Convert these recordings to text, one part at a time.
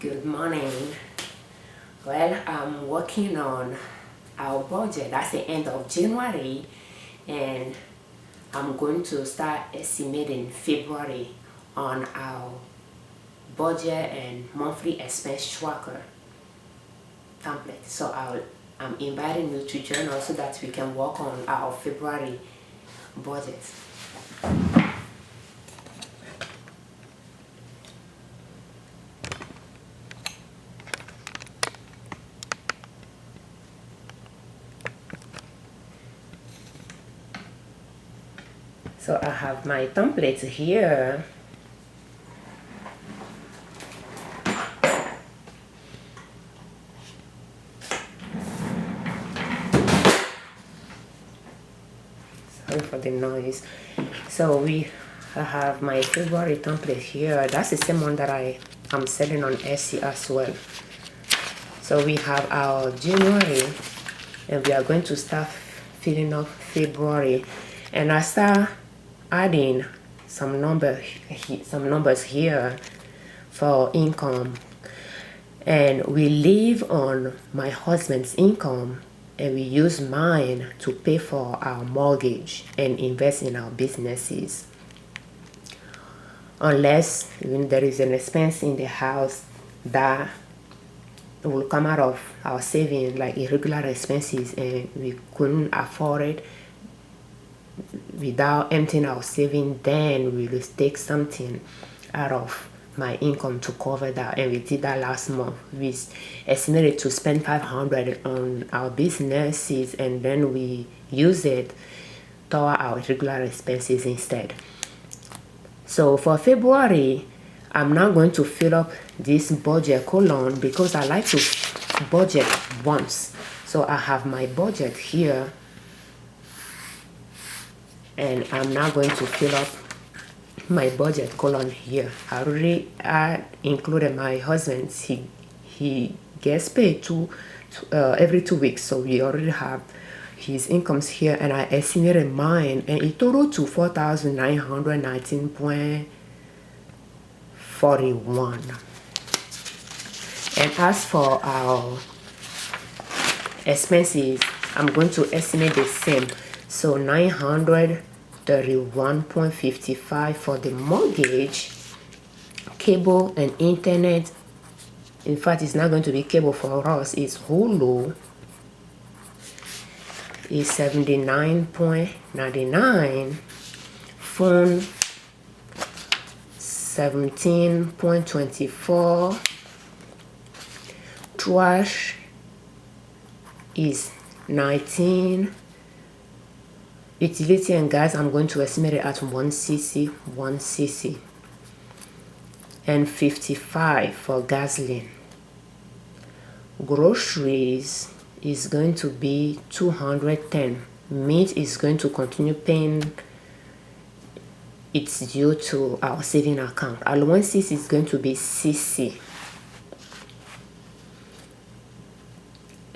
Good morning. Well, I'm working on our budget. That's the end of January, and I'm going to start estimating February on our budget and monthly expense tracker template. So I'm inviting you to join us so that we can work on our February budget. So I have my templates here. Sorry for the noise. So I have my February template here. That's the same one that I'm selling on Etsy as well. So we have our January, and we are going to start filling up February, and I start adding some numbers here for income, and we live on my husband's income, and we use mine to pay for our mortgage and invest in our businesses, unless there is an expense in the house that will come out of our savings, like irregular expenses, and we couldn't afford it without emptying our savings. Then we will take something out of my income to cover that, and we did that last month. We estimated to spend $500 on our businesses, and then we use it toward our regular expenses instead. So for February, I'm not going to fill up this budget column because I like to budget once. So I have my budget here, and I'm not going to fill up my budget column here. I included my husband's. He gets paid every 2 weeks, so we already have his incomes here, and I estimated mine, and it totaled to $4,919.41. And as for our expenses, I'm going to estimate the same. So $931.55 for the mortgage, cable and internet. In fact, it's not going to be cable for us, it's Hulu. Is $79.99. Phone $17.24. Trash is $19. Utility and gas, I'm going to estimate it at 1cc, and $55 for gasoline. Groceries is going to be $210. Meat is going to continue paying its due to our saving account. Allowances is going to be CC.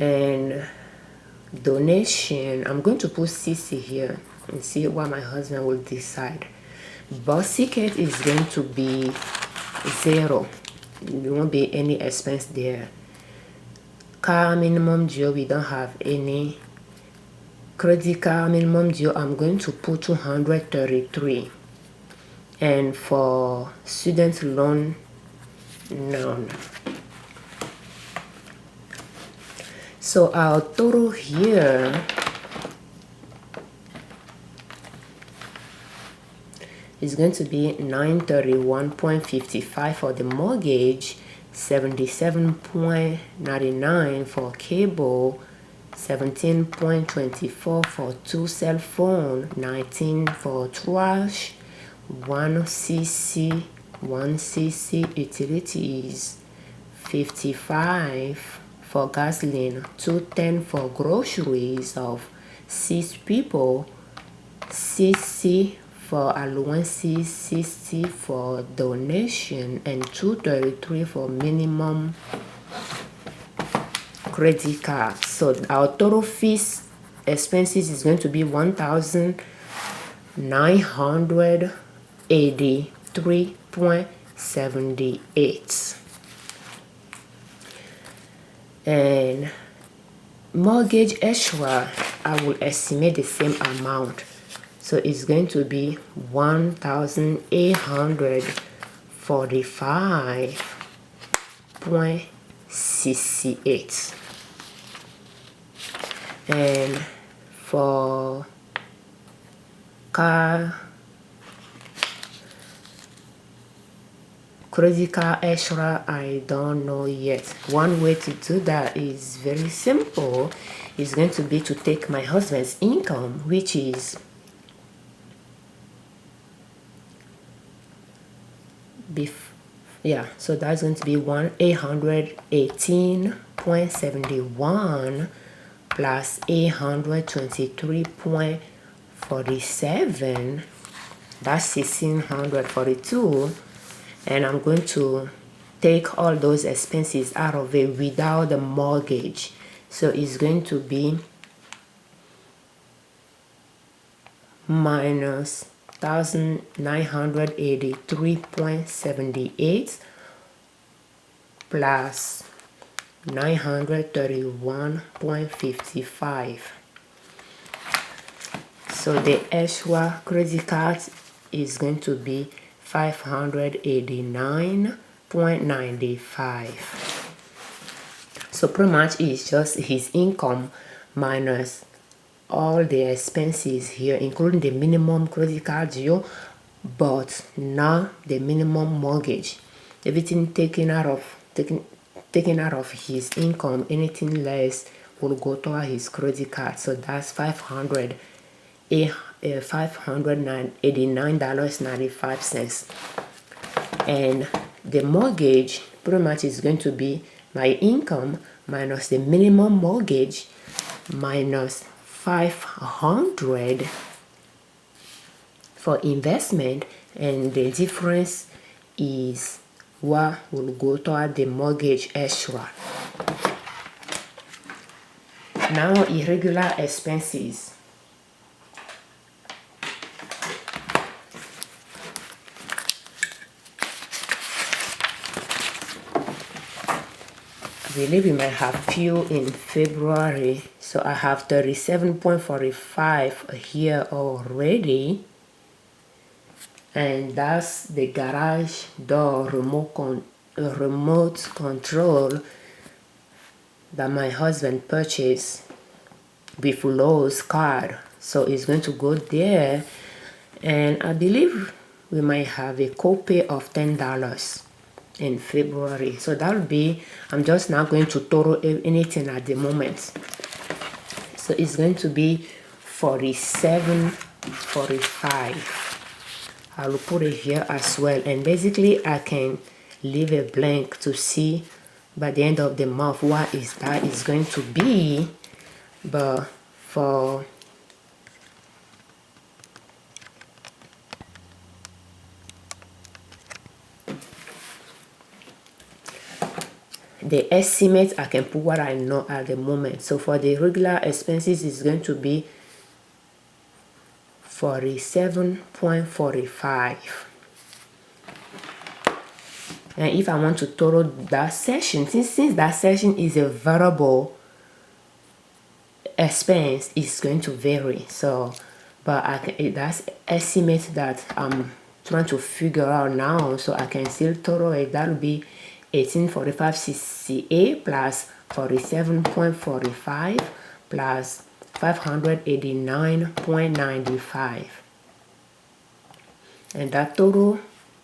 And donation, I'm going to put CC here and see what my husband will decide. Bus ticket is going to be $0. There won't be any expense there. Car minimum due, we don't have any. Credit card minimum due, I'm going to put $233. And for student loan, none. So our total here is going to be $931.55 for the mortgage, $77.99 for cable, $17.24 for 2 cell phone, $19 for trash, 1cc utilities, $55 for gasoline, $210 for groceries of 6 people, $60 for allowances, $60 for donation, and $233 for minimum credit card. So our total fees expenses is going to be $1,983.78. And mortgage extra, I will estimate the same amount. So it's going to be 1,845.68. And for car credit card extra, I don't know yet. One way to do that is very simple. It's going to be to take my husband's income, which is so that's going to be 1,818.71 plus 823.47. That's 1,642. And I'm going to take all those expenses out of it without the mortgage. So it's going to be minus 1,983.78 plus 931.55. So the extra credit card is going to be 589.95. So pretty much it's just his income minus all the expenses here, including the minimum credit card due, but not the minimum mortgage. Everything taken out of his income. Anything less will go toward his credit card. So that's $589.95. And the mortgage pretty much is going to be my income minus the minimum mortgage minus 500 for investment, and the difference is what will go toward the mortgage extra. Now irregular expenses. I believe we might have few in February. So I have 37.45 here already. And that's the garage door remote control that my husband purchased with Lowe's card. So it's going to go there. And I believe we might have a copay of $10 in February. So that'll be, I'm just not going to total anything at the moment. So it's going to be $47.45. I will put it here as well, and basically I can leave a blank to see by the end of the month what is that is going to be. But for the estimate, I can put what I know at the moment. So for the regular expenses, it's going to be $47.45. And if I want to total that section, since that section is a variable expense, it's going to vary. So but that's estimate that I'm trying to figure out now, so I can still total it. That will be 1845.68 plus 47.45 plus 589.95, and that total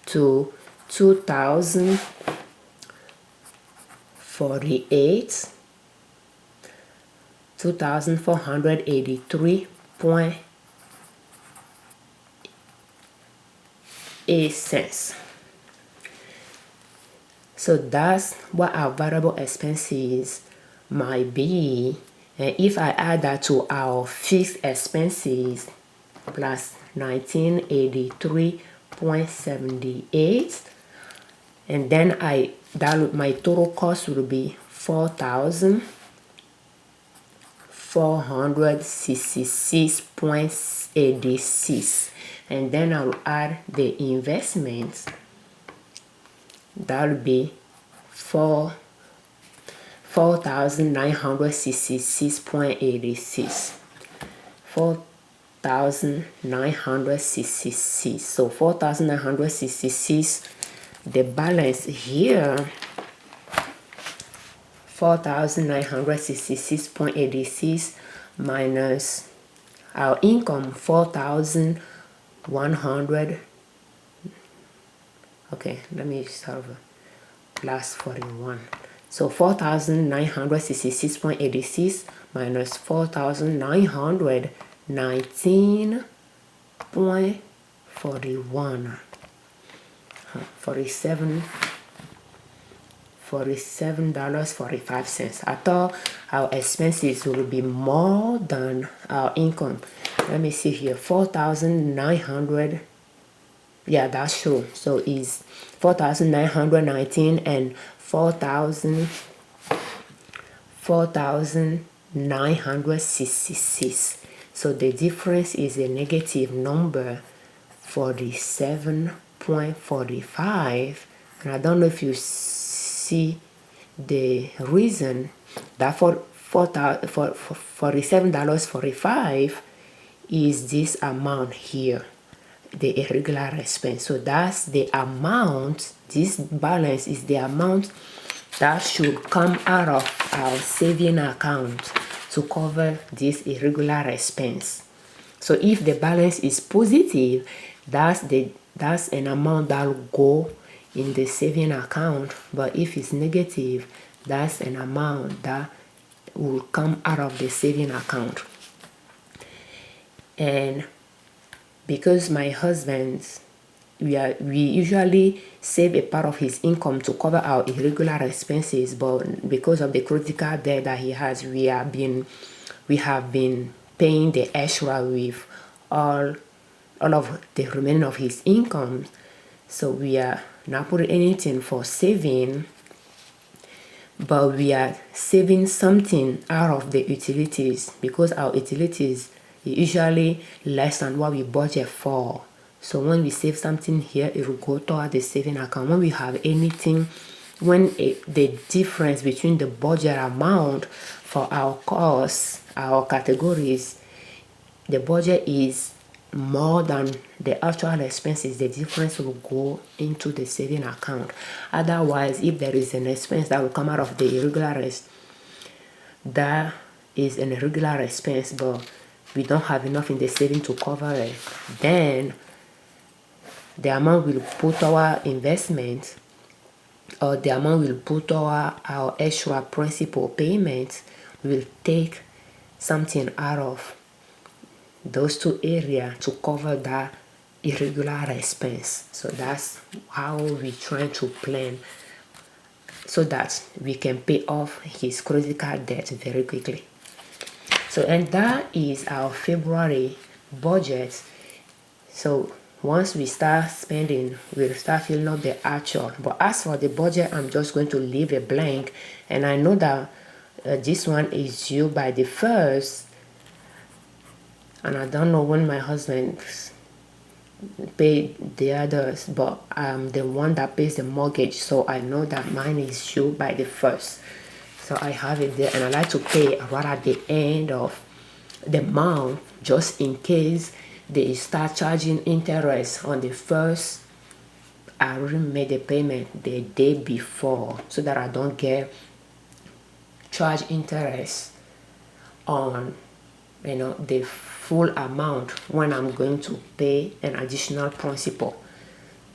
to 2,483.8 cents. So that's what our variable expenses might be. And if I add that to our fixed expenses plus 1983.78, and then my total cost will be 4,466.86, and then I'll add the investments. That will be 4,966.86. 4,966. So 4,966, the balance here, 4,966.86 minus our income, 4,100. Okay, let me start over. Plus 41. So 4,966.86 minus 4,919.41. 47.45. I thought our expenses will be more than our income. Let me see here. 4,900. Yeah, that's true. So it's 4,919 and 4,966. So the difference is a negative number, 47.45. And I don't know if you see the reason that for $47.45 is this amount here, the irregular expense. So that's the amount, this balance is the amount that should come out of our saving account to cover this irregular expense. So if the balance is positive, that's an amount that will go in the saving account. But if it's negative, that's an amount that will come out of the saving account. And because my husband, we usually save a part of his income to cover our irregular expenses, but because of the critical debt that he has, we have been paying the extra with all of the remaining of his income. So we are not putting anything for saving, but we are saving something out of the utilities, because our utilities is usually less than what we budget for. So when we save something here, it will go toward the saving account. When we have anything, the difference between the budget amount for our costs, our categories, the budget is more than the actual expenses, the difference will go into the saving account. Otherwise, if there is an expense that will come out of the irregular, that is an irregular expense, but we don't have enough in the saving to cover it, then the amount we'll put our investment, or the amount we'll put our extra principal payments, will take something out of those two areas to cover that irregular expense. So that's how we try to plan, so that we can pay off his critical debt very quickly. So, and that is our February budget. So once we start spending, we'll start filling up the actual. But as for the budget, I'm just going to leave a blank. And I know that this one is due by the 1st. And I don't know when my husband paid the others, but I'm the one that pays the mortgage. So I know that mine is due by the 1st. So I have it there, and I like to pay right at the end of the month, just in case they start charging interest on the 1st. I already made the payment the day before, so that I don't get charged interest on the full amount when I'm going to pay an additional principal.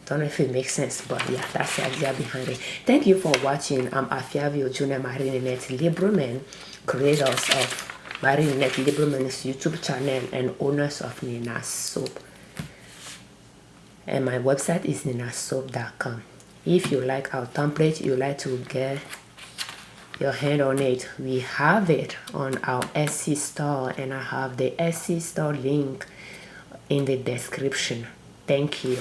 Don't know if it makes sense, but yeah, that's the idea behind it. Thank you for watching. I'm Afiavio Junior Marie-Ninette Liberman, creators of Marie-Ninette Liberman's YouTube channel and owners of Nina Soap. And my website is ninasoap.com. If you like our template, you like to get your hand on it, we have it on our Etsy store, and I have the Etsy store link in the description. Thank you.